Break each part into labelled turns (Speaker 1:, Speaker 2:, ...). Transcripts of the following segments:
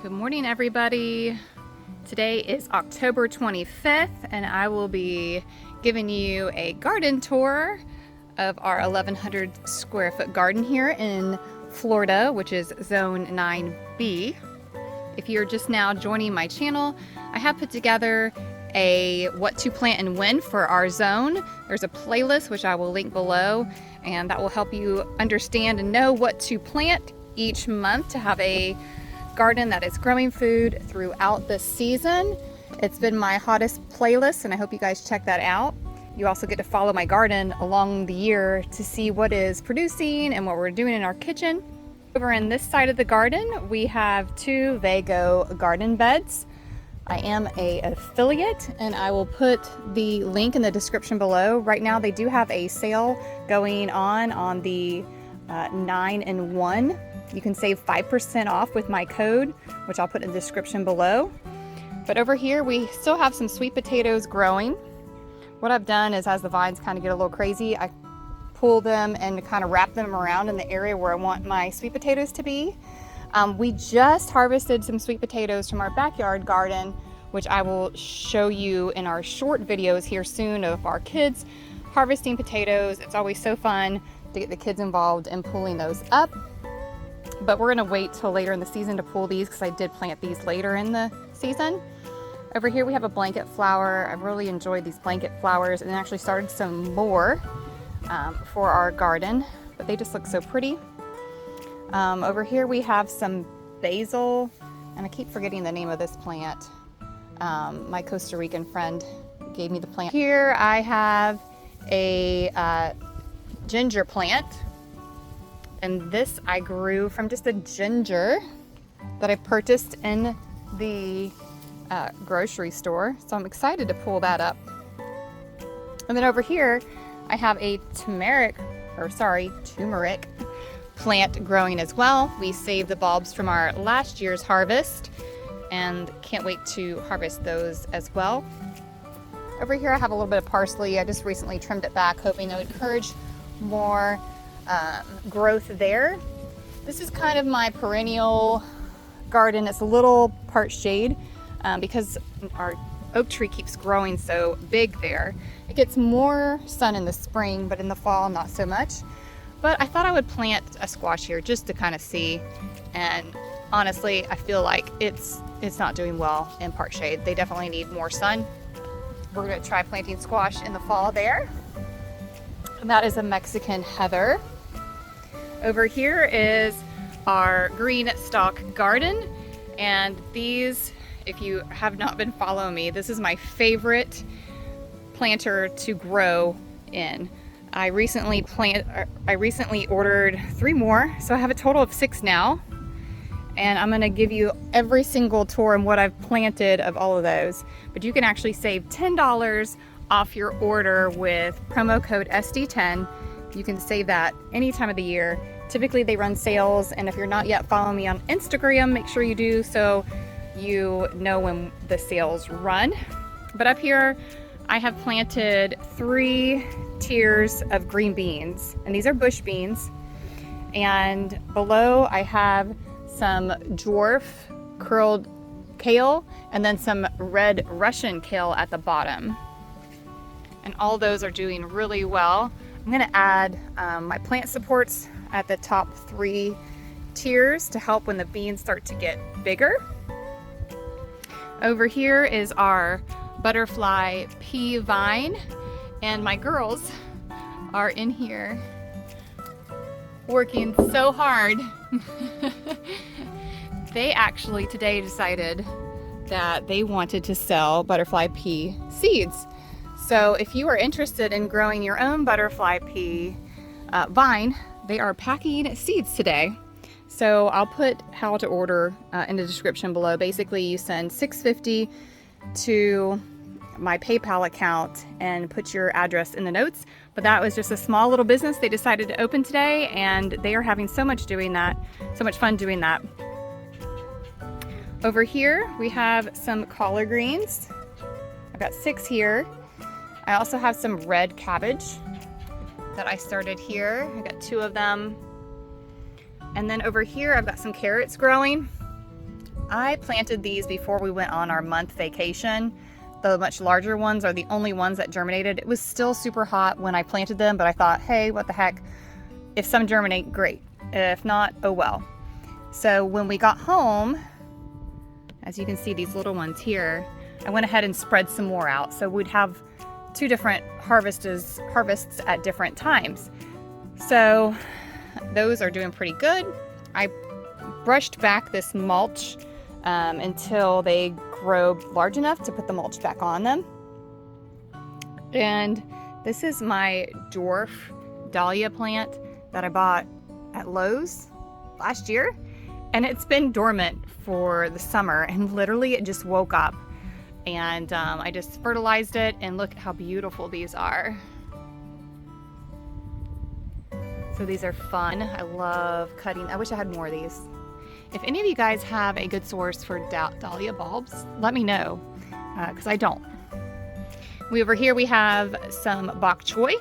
Speaker 1: Good morning, everybody. Today is October 25th, and I will be giving you a garden tour of our 1,100 square foot garden here in Florida, which is Zone 9B. If you're just now joining my channel, I have put together a what to plant and when for our zone. There's a playlist which I will link below, and that will help you understand and know what to plant each month to have a garden that is growing food throughout the season. It's been my hottest playlist, and I hope you guys check that out. You also get to follow my garden along the year to see what is producing and what we're doing in our kitchen. Over in this side of the garden, we have 2 Vego garden beds. I am an affiliate, and I will put the link in the description below. Right now they do have a sale going on the 9-in-1. You can save 5% off with my code, which I'll put in the description below. But over here, we still have some sweet potatoes growing. What I've done is, as the vines kind of get a little crazy, I pull them and kind of wrap them around in the area where I want my sweet potatoes to be. We just harvested some sweet potatoes from our backyard garden, which I will show you in our short videos here soon of our kids harvesting potatoes. It's always so fun to get the kids involved in pulling those up. But we're gonna wait till later in the season to pull these because I did plant these later in the season. Over here we have a blanket flower. I've really enjoyed these blanket flowers, and actually started some more for our garden, but they just look so pretty. Over here we have some basil, and I keep forgetting the name of this plant. My Costa Rican friend gave me the plant. Here I have a ginger plant. And this I grew from just a ginger that I purchased in the grocery store. So I'm excited to pull that up. And then over here, I have a turmeric plant growing as well. We saved the bulbs from our last year's harvest and can't wait to harvest those as well. Over here, I have a little bit of parsley. I just recently trimmed it back, hoping that would encourage more growth there. This is kind of my perennial garden. It's a little part shade because our oak tree keeps growing so big there. It gets more sun in the spring, but in the fall not so much. But I thought I would plant a squash here just to kind of see, and honestly I feel like it's not doing well in part shade. They definitely need more sun. We're going to try planting squash in the fall there. And that is a Mexican heather. Over here is our GreenStalk garden, and these, if you have not been following me, this is my favorite planter to grow in. I recently ordered 3 more, so I have a total of 6 now, and I'm going to give you every single tour and what I've planted of all of those. But you can actually save $10 off your order with promo code SD10. You can save that any time of the year. Typically they run sales, and if you're not yet following me on Instagram, make sure you do so you know when the sales run. But up here I have planted 3 tiers of green beans, and these are bush beans. And below I have some dwarf curled kale, and then some red Russian kale at the bottom. And all those are doing really well. I'm gonna add my plant supports at the top 3 tiers to help when the beans start to get bigger. Over here is our butterfly pea vine, and my girls are in here working so hard. They actually today decided that they wanted to sell butterfly pea seeds. So if you are interested in growing your own butterfly pea vine, they are packing seeds today. So I'll put how to order in the description below. Basically, you send $6.50 to my PayPal account and put your address in the notes. But that was just a small little business they decided to open today, and they are having so much fun doing that. Over here, we have some collard greens. I've got 6 here. I also have some red cabbage that I started here. I got 2 of them. And then over here, I've got some carrots growing. I planted these before we went on our month vacation. The much larger ones are the only ones that germinated. It was still super hot when I planted them, but I thought, hey, what the heck? If some germinate, great. If not, oh well. So when we got home, as you can see these little ones here, I went ahead and spread some more out. So we'd have two different harvests at different times. So those are doing pretty good. I brushed back this mulch until they grow large enough to put the mulch back on them. And this is my dwarf dahlia plant that I bought at Lowe's last year. And it's been dormant for the summer, and literally it just woke up. And I just fertilized it, and look at how beautiful these are. So these are fun. I love cutting. I wish I had more of these. If any of you guys have a good source for dahlia bulbs, let me know, because I don't. Over here we have some bok choy.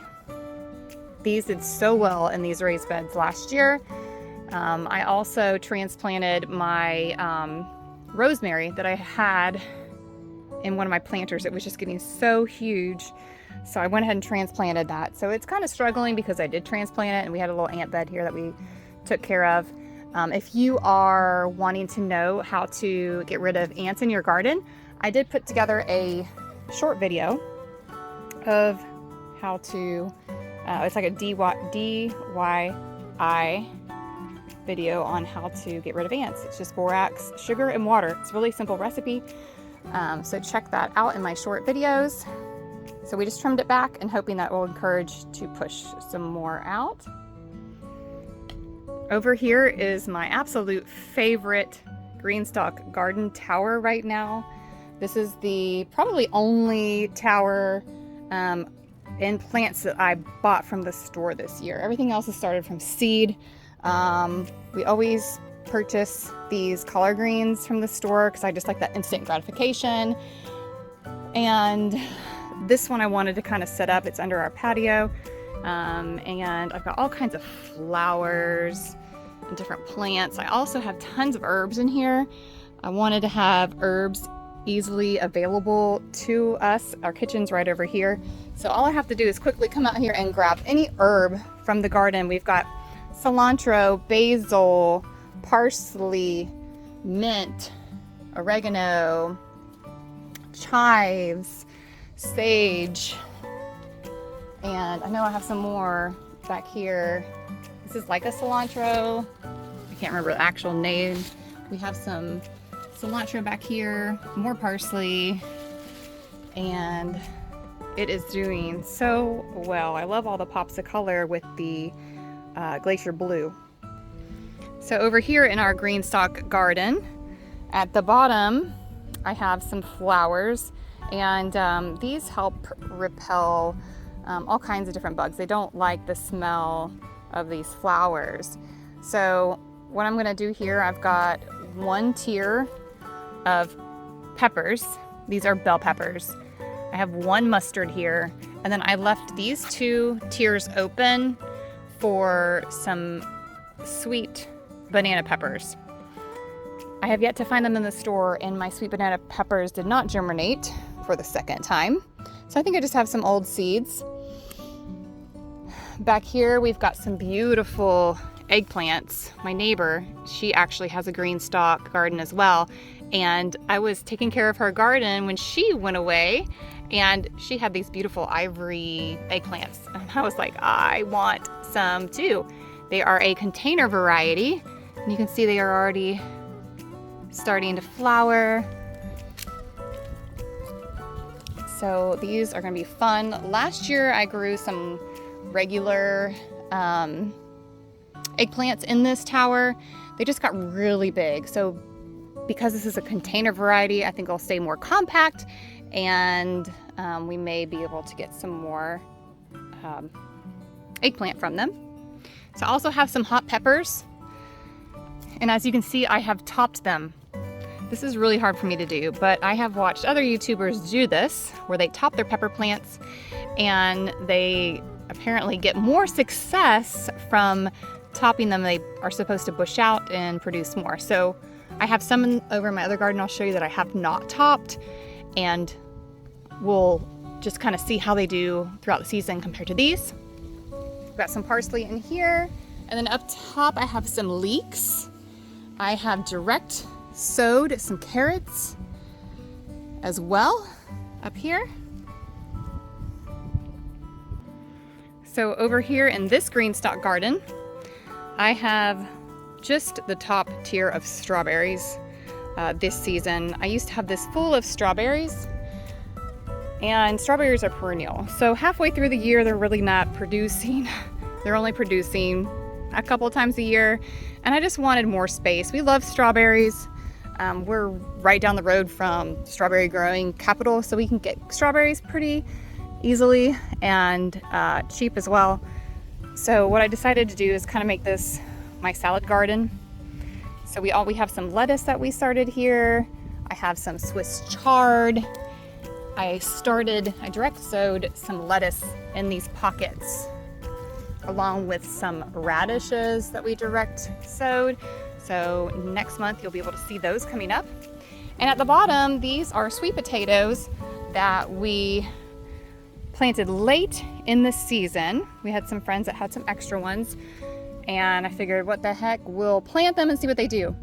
Speaker 1: These did so well in these raised beds last year. I also transplanted my rosemary that I had in one of my planters. It was just getting so huge. So I went ahead and transplanted that. So it's kind of struggling because I did transplant it, and we had a little ant bed here that we took care of. If you are wanting to know how to get rid of ants in your garden, I did put together a short video of how to, it's like a DIY video on how to get rid of ants. It's just borax, sugar, and water. It's a really simple recipe. So check that out in my short videos. So we just trimmed it back and hoping that will encourage to push some more out. Over here is my absolute favorite GreenStalk garden tower right now. This is the probably only tower in plants that I bought from the store this year. Everything else is started from seed. We always purchase these collard greens from the store because I just like that instant gratification. And this one I wanted to kind of set up. It's under our patio. And I've got all kinds of flowers and different plants. I also have tons of herbs in here. I wanted to have herbs easily available to us. Our kitchen's right over here. So all I have to do is quickly come out here and grab any herb from the garden. We've got cilantro, basil, parsley, mint, oregano, chives, sage, and I know I have some more back here. This is like a cilantro. I can't remember the actual name. We have some cilantro back here, more parsley, and it is doing so well. I love all the pops of color with the glacier blue. So over here in our GreenStalk garden, at the bottom, I have some flowers, and these help repel all kinds of different bugs. They don't like the smell of these flowers. So what I'm gonna do here, I've got one tier of peppers. These are bell peppers. I have one mustard here, and then I left these two tiers open for some sweet banana peppers. I have yet to find them in the store, and my sweet banana peppers did not germinate for the second time. So I think I just have some old seeds. Back here, we've got some beautiful eggplants. My neighbor, she actually has a GreenStalk garden as well. And I was taking care of her garden when she went away, and she had these beautiful ivory eggplants. And I was like, I want some too. They are a container variety, and you can see they are already starting to flower. So these are gonna be fun. Last year I grew some regular eggplants in this tower. They just got really big. So because this is a container variety, I think I'll stay more compact, and we may be able to get some more eggplant from them. So I also have some hot peppers, and as you can see, I have topped them. This is really hard for me to do, but I have watched other YouTubers do this, where they top their pepper plants, and they apparently get more success from topping them. They are supposed to bush out and produce more. So I have some over in my other garden I'll show you that I have not topped, and we'll just kind of see how they do throughout the season compared to these. Got some parsley in here, and then up top I have some leeks. I have direct sowed some carrots as well up here. So over here in this GreenStalk garden, I have just the top tier of strawberries this season. I used to have this full of strawberries, and strawberries are perennial. So halfway through the year, they're really not producing. They're only producing a couple times a year, and I just wanted more space. We love strawberries. We're right down the road from strawberry growing capital, so we can get strawberries pretty easily and cheap as well. So what I decided to do is kind of make this my salad garden. So we have some lettuce that we started here. I have some Swiss chard. I direct sowed some lettuce in these pockets, along with some radishes that we direct sowed. So next month you'll be able to see those coming up. And at the bottom, these are sweet potatoes that we planted late in the season. We had some friends that had some extra ones, and I figured, what the heck, we'll plant them and see what they do.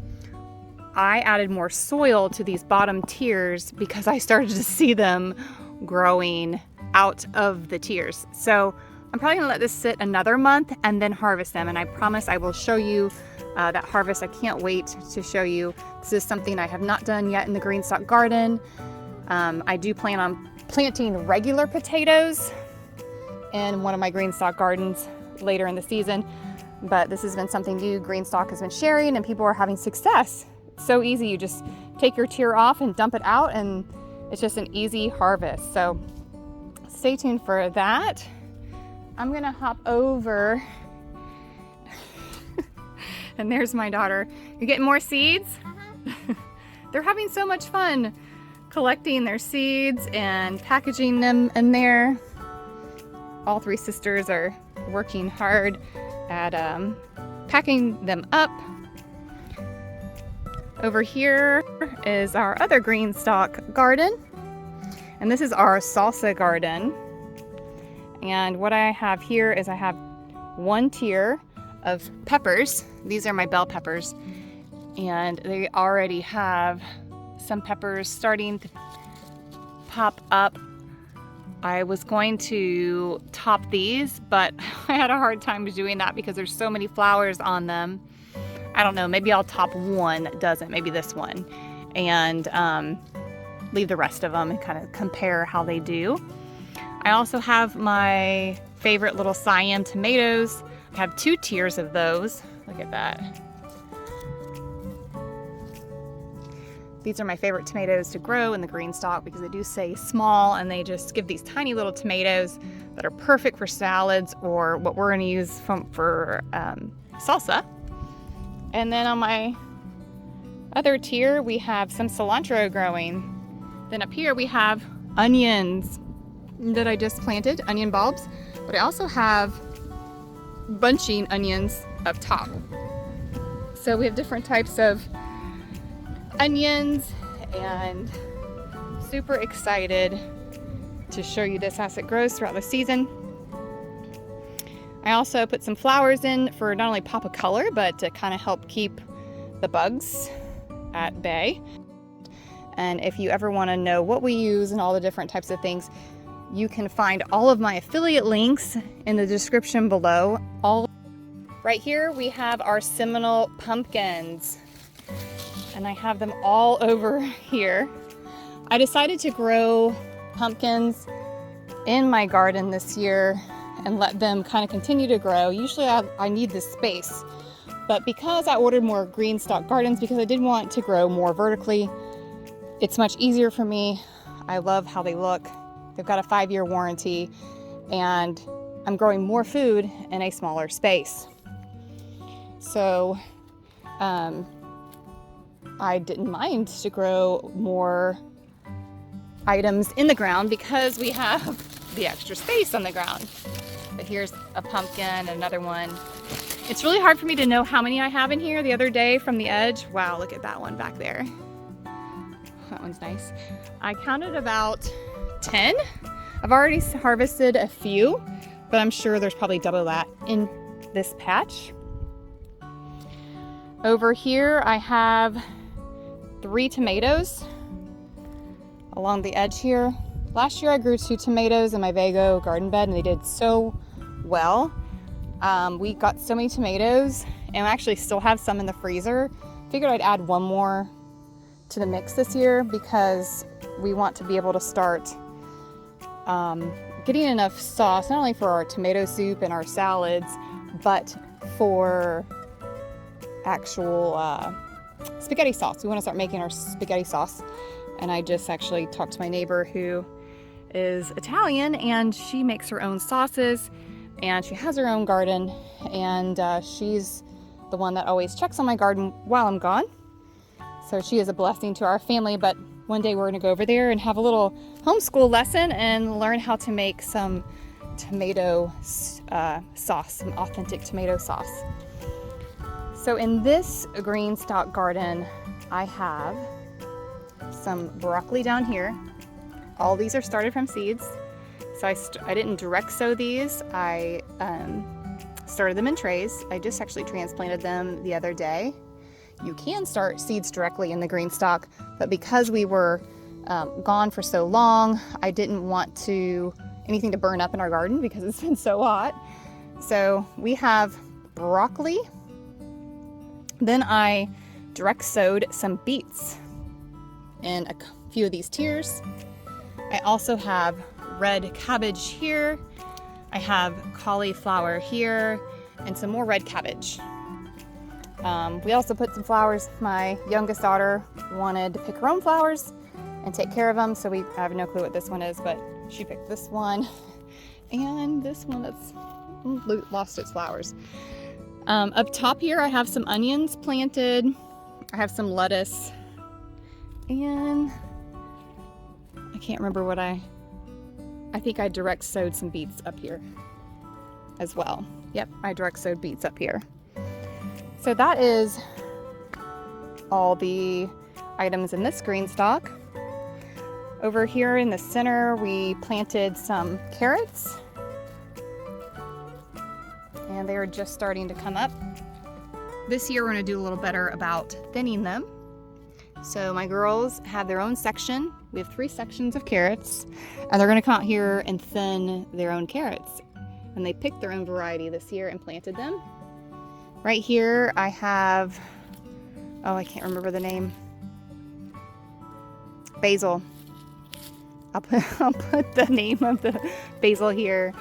Speaker 1: I added more soil to these bottom tiers because I started to see them growing out of the tiers. So I'm probably gonna let this sit another month and then harvest them. And I promise I will show you that harvest. I can't wait to show you. This is something I have not done yet in the GreenStalk garden. I do plan on planting regular potatoes in one of my GreenStalk gardens later in the season, but this has been something new GreenStalk has been sharing, and people are having success. It's so easy. You just take your tier off and dump it out, and it's just an easy harvest. So stay tuned for that. I'm gonna hop over and there's my daughter. You're getting more seeds? They're having so much fun collecting their seeds and packaging them in there. All three sisters are working hard at packing them up. Over here is our other GreenStalk garden, and this is our salsa garden. And what I have here is I have one tier of peppers. These are my bell peppers, and they already have some peppers starting to pop up. I was going to top these, but I had a hard time doing that because there's so many flowers on them. I don't know, maybe I'll top one that doesn't, maybe this one, and leave the rest of them and kind of compare how they do. I also have my favorite little Siam tomatoes. I have two tiers of those. Look at that. These are my favorite tomatoes to grow in the GreenStalk because they do stay small, and they just give these tiny little tomatoes that are perfect for salads or what we're going to use for salsa. And then on my other tier, we have some cilantro growing. Then up here we have onions that I just planted, onion bulbs, but I also have bunching onions up top. So we have different types of onions, and super excited to show you this as it grows throughout the season. I also put some flowers in for not only pop of color, but to kind of help keep the bugs at bay. And if you ever want to know what we use and all the different types of things, you can find all of my affiliate links in the description below. Right here we have our Seminole pumpkins, and I have them all over here. I decided to grow pumpkins in my garden this year and let them kind of continue to grow. Usually I need this space, but because I ordered more GreenStalk gardens because I did want to grow more vertically, it's much easier for me. I love how they look. They've got a 5-year warranty, and I'm growing more food in a smaller space. So I didn't mind to grow more items in the ground because we have the extra space on the ground. But here's a pumpkin, another one It's really hard for me to know how many I have in here. The other day from the edge, wow, look at that one back there. That one's nice. I counted about 10. I've already harvested a few, but I'm sure there's probably double that in this patch. Over here, I have 3 tomatoes along the edge here. Last year I grew 2 tomatoes in my Vego garden bed and they did so well. We got so many tomatoes and I actually still have some in the freezer. Figured I'd add one more to the mix this year because we want to be able to start getting enough sauce, not only for our tomato soup and our salads, but for actual spaghetti sauce. We want to start making our spaghetti sauce. And I just actually talked to my neighbor who is Italian and she makes her own sauces and she has her own garden and she's the one that always checks on my garden while I'm gone. So she is a blessing to our family, but one day we're gonna go over there and have a little homeschool lesson and learn how to make some tomato sauce, some authentic tomato sauce. So in this GreenStalk garden, I have some broccoli down here. All these are started from seeds. So I didn't direct sow these. I started them in trays. I just actually transplanted them the other day. You can start seeds directly in the GreenStalk, but because we were gone for so long, I didn't want anything to burn up in our garden because it's been so hot. So we have broccoli. Then I direct sowed some beets in a few of these tiers. I also have red cabbage here. I have cauliflower here and some more red cabbage. We also put some flowers. My youngest daughter wanted to pick her own flowers and take care of them, so I have no clue what this one is, but she picked this one and this one that's lost its flowers. Up top here I have some onions planted. I have some lettuce and I can't remember what I think I direct sowed some beets up here as well. Yep, I direct sowed beets up here. So that is all the items in this GreenStalk. Over here in the center, we planted some carrots and they are just starting to come up. This year we're gonna do a little better about thinning them. So my girls have their own section. We have 3 sections of carrots and they're gonna come out here and thin their own carrots. And they picked their own variety this year and planted them. Right here I have, oh, I can't remember the name. Basil. I'll put the name of the basil here,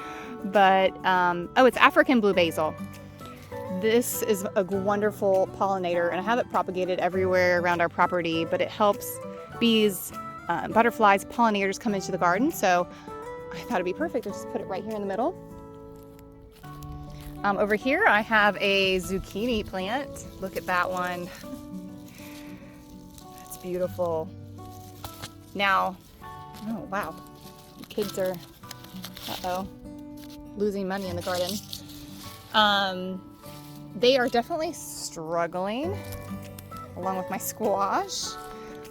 Speaker 1: but oh, it's African blue basil. This is a wonderful pollinator and I have it propagated everywhere around our property, but it helps bees, butterflies, pollinators come into the garden. So I thought it'd be perfect to just put it right here in the middle. Over here I have a zucchini plant. Look at that one. That's beautiful. Now, oh wow, the kids are, losing money in the garden. They are definitely struggling along with my squash.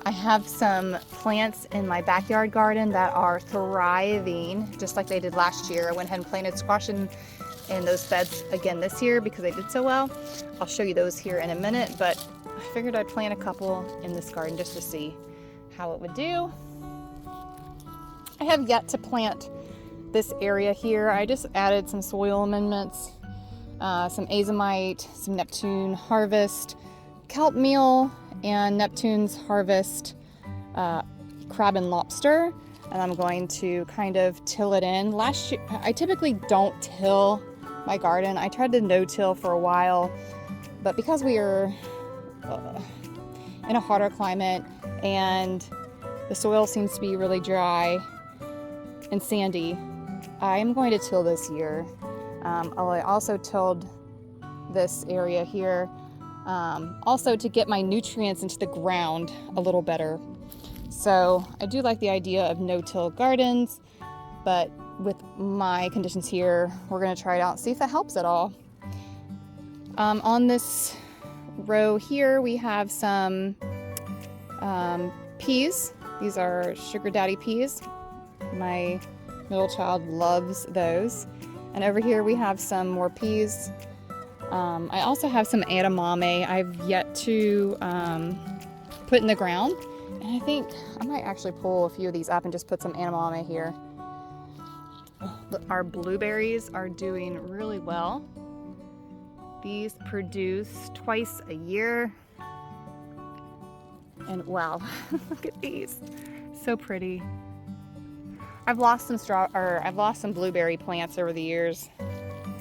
Speaker 1: I have some plants in my backyard garden that are thriving just like they did last year. I went ahead and planted squash in those beds again this year because they did so well. I'll show you those here in a minute, but I figured I'd plant a couple in this garden just to see how it would do. I have yet to plant this area here. I just added some soil amendments, some azomite, some Neptune harvest, kelp meal, and Neptune's harvest crab and lobster. And I'm going to kind of till it in. Last year, I typically don't till my garden. I tried to no-till for a while, but because we are in a hotter climate and the soil seems to be really dry and sandy, I am going to till this year. I also tilled this area here also to get my nutrients into the ground a little better. So I do like the idea of no-till gardens, but with my conditions here, we're gonna try it out and see if that helps at all. On this row here, we have some peas. These are sugar daddy peas. My middle child loves those. And over here we have some more peas. I also have some edamame I've yet to put in the ground. And I think I might actually pull a few of these up and just put some edamame here. Our blueberries are doing really well. These produce twice a year. And wow, look at these. So pretty. I've lost some blueberry plants over the years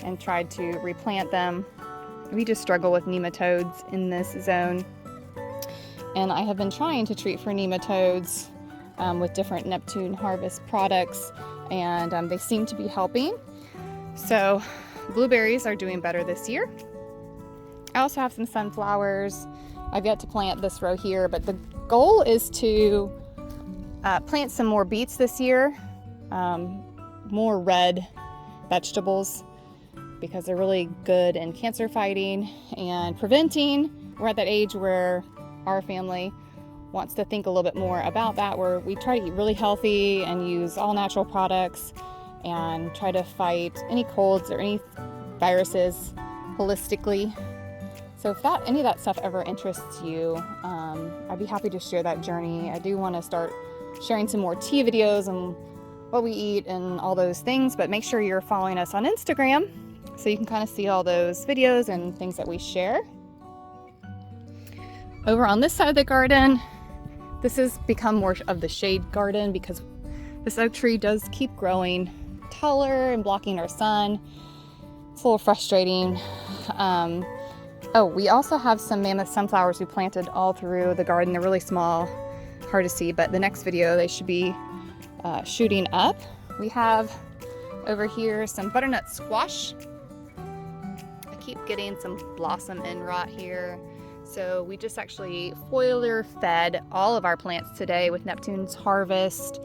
Speaker 1: and tried to replant them. We just struggle with nematodes in this zone. And I have been trying to treat for nematodes with different Neptune harvest products, and they seem to be helping. So blueberries are doing better this year. I also have some sunflowers. I've yet to plant this row here, but the goal is to plant some more beets this year, more red vegetables, because they're really good in cancer fighting and preventing. We're at that age where our family wants to think a little bit more about that, where we try to eat really healthy and use all natural products and try to fight any colds or any viruses holistically. So if any of that stuff ever interests you, I'd be happy to share that journey. I do want to start sharing some more tea videos and what we eat and all those things, but make sure you're following us on Instagram so you can kind of see all those videos and things that we share. Over on this side of the garden, this has become more of the shade garden because this oak tree does keep growing taller and blocking our sun. It's a little frustrating. Oh, we also have some mammoth sunflowers we planted all through the garden. They're really small, hard to see, but the next video they should be shooting up. We have over here some butternut squash. I keep getting some blossom end rot here. So we just actually foliar fed all of our plants today with Neptune's Harvest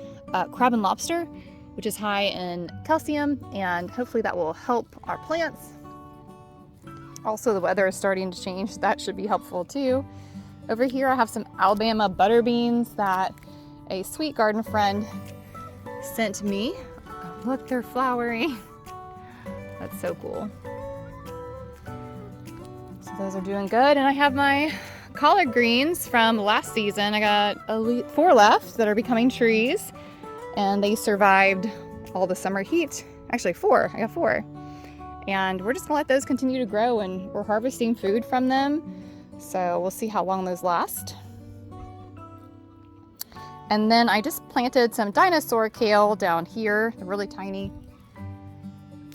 Speaker 1: crab and lobster, which is high in calcium, and hopefully that will help our plants. Also, the weather is starting to change. That should be helpful too. Over here, I have some Alabama butter beans that a sweet garden friend sent me. Oh, look, they're flowering. That's so cool. So those are doing good. And I have my collard greens from last season. I got 4 left that are becoming trees, and they survived all the summer heat. Actually 4, I got 4. And we're just gonna let those continue to grow, and we're harvesting food from them. So we'll see how long those last. And then I just planted some dinosaur kale down here. They're really tiny.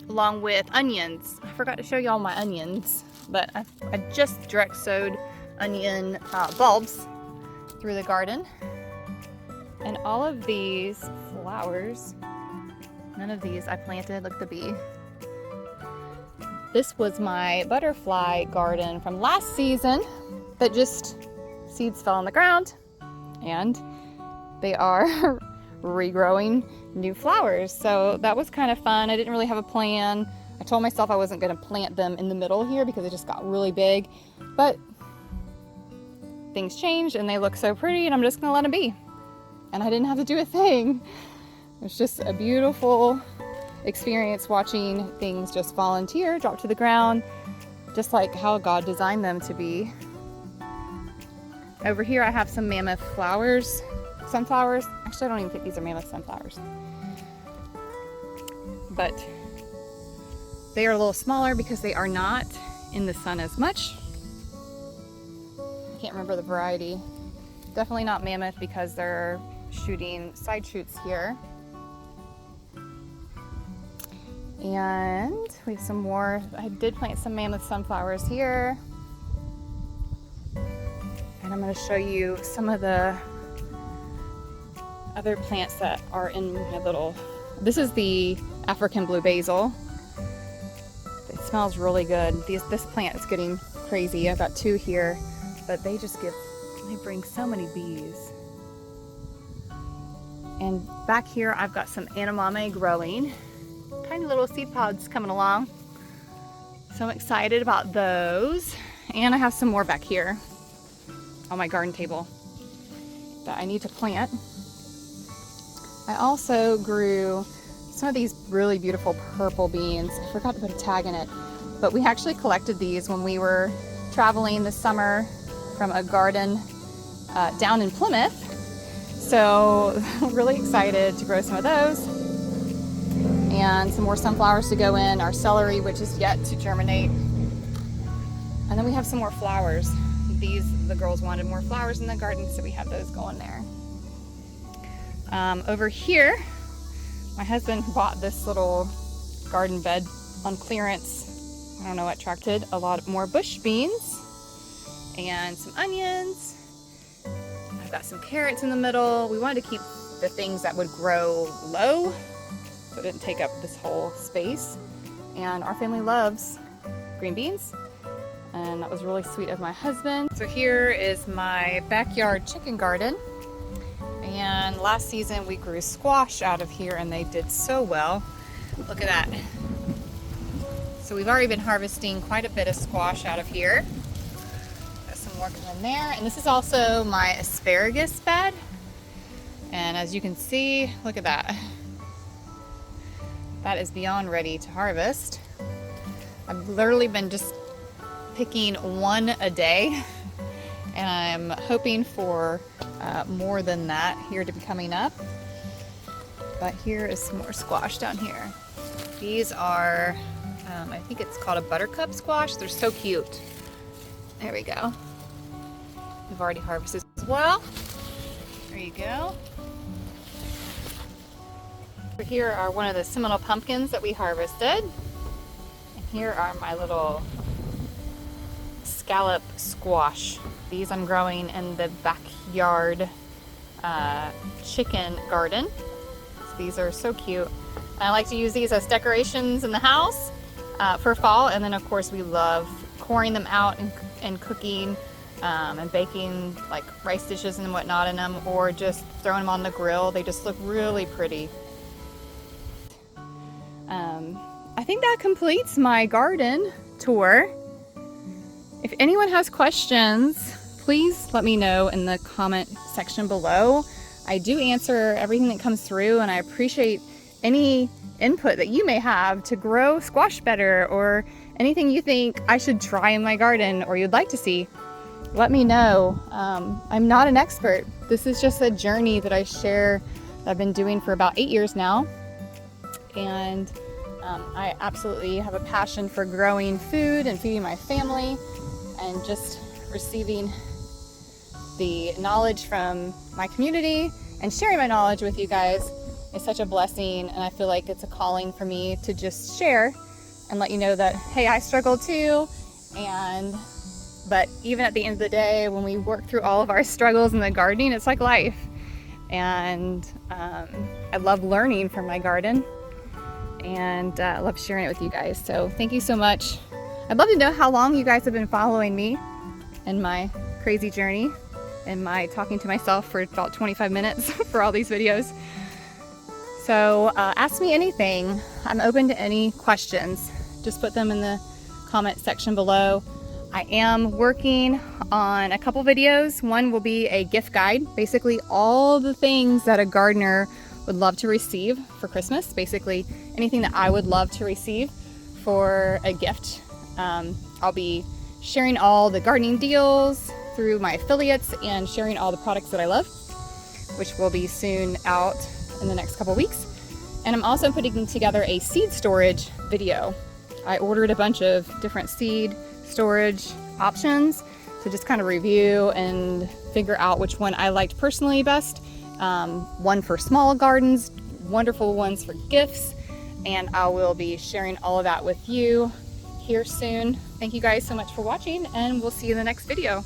Speaker 1: Along with onions. I forgot to show you all my onions, but I just direct sowed onion bulbs through the garden. And all of these flowers, none of these I planted. Look at the bee. This was my butterfly garden from last season that just seeds fell on the ground, and they are regrowing new flowers. So that was kind of fun. I didn't really have a plan. I told myself I wasn't going to plant them in the middle here because it just got really big, but things changed and they look so pretty, and I'm just going to let them be. And I didn't have to do a thing. It's just a beautiful experience watching things just volunteer, drop to the ground, just like how God designed them to be. Over here I have some mammoth sunflowers. Actually, I don't even think these are mammoth sunflowers, but they are a little smaller because they are not in the sun as much. I can't remember the variety. Definitely not mammoth because they're shooting side shoots here. And we have some more. I did plant some mammoth sunflowers here. And I'm going to show you some of the other plants that are in my little... This is the African blue basil. It smells really good. This plant is getting crazy. I've got 2 here, but they bring so many bees. And back here I've got some edamame growing. Tiny little seed pods coming along. So I'm excited about those. And I have some more back here on my garden table that I need to plant. I also grew some of these really beautiful purple beans. I forgot to put a tag in it, but we actually collected these when we were traveling this summer from a garden down in Plymouth. So really excited to grow some of those. And some more sunflowers to go in, our celery, which is yet to germinate. And then we have some more flowers. The girls wanted more flowers in the garden, so we have those going there. Over here, my husband bought this little garden bed on clearance. I don't know what attracted a lot more bush beans and some onions. I've got some carrots in the middle. We wanted to keep the things that would grow low, so it didn't take up this whole space. And our family loves green beans, and that was really sweet of my husband. So here is my backyard chicken garden. And last season we grew squash out of here and they did so well. Look at that. So we've already been harvesting quite a bit of squash out of here. Got some more coming there. And this is also my asparagus bed. And as you can see, look at that. That is beyond ready to harvest. I've literally been just picking one a day, and I'm hoping for more than that here to be coming up. But here is some more squash down here. These are, I think it's called a buttercup squash. They're so cute. There we go. We've already harvested as well. There you go. Here are one of the Seminole pumpkins that we harvested. And here are my little scallop squash. These I'm growing in the backyard chicken garden. So these are so cute. I like to use these as decorations in the house for fall, and then of course we love coring them out and cooking and baking like rice dishes and whatnot in them, or just throwing them on the grill. They just look really pretty. I think that completes my garden tour. If anyone has questions, please let me know in the comment section below. I do answer everything that comes through, and I appreciate any input that you may have to grow squash better, or anything you think I should try in my garden or you'd like to see. Let me know. I'm not an expert. This is just a journey that I share that I've been doing for about 8 years now. And I absolutely have a passion for growing food and feeding my family, and just receiving the knowledge from my community and sharing my knowledge with you guys is such a blessing. And I feel like it's a calling for me to just share and let you know that, hey, I struggle too. But even at the end of the day, when we work through all of our struggles in the gardening, it's like life. And I love learning from my garden, and I love sharing it with you guys. So thank you so much. I'd love to know how long you guys have been following me in my crazy journey and my talking to myself for about 25 minutes for all these videos. So ask me anything. I'm open to any questions. Just put them in the comment section below. I am working on a couple videos. One will be a gift guide, basically all the things that a gardener would love to receive for Christmas, basically anything that I would love to receive for a gift. I'll be sharing all the gardening deals through my affiliates and sharing all the products that I love, which will be soon out in the next couple weeks. And I'm also putting together a seed storage video. I ordered a bunch of different seed storage options to just kind of review and figure out which one I liked personally best. One for small gardens, wonderful ones for gifts, and I will be sharing all of that with you here soon. Thank you guys so much for watching, and we'll see you in the next video.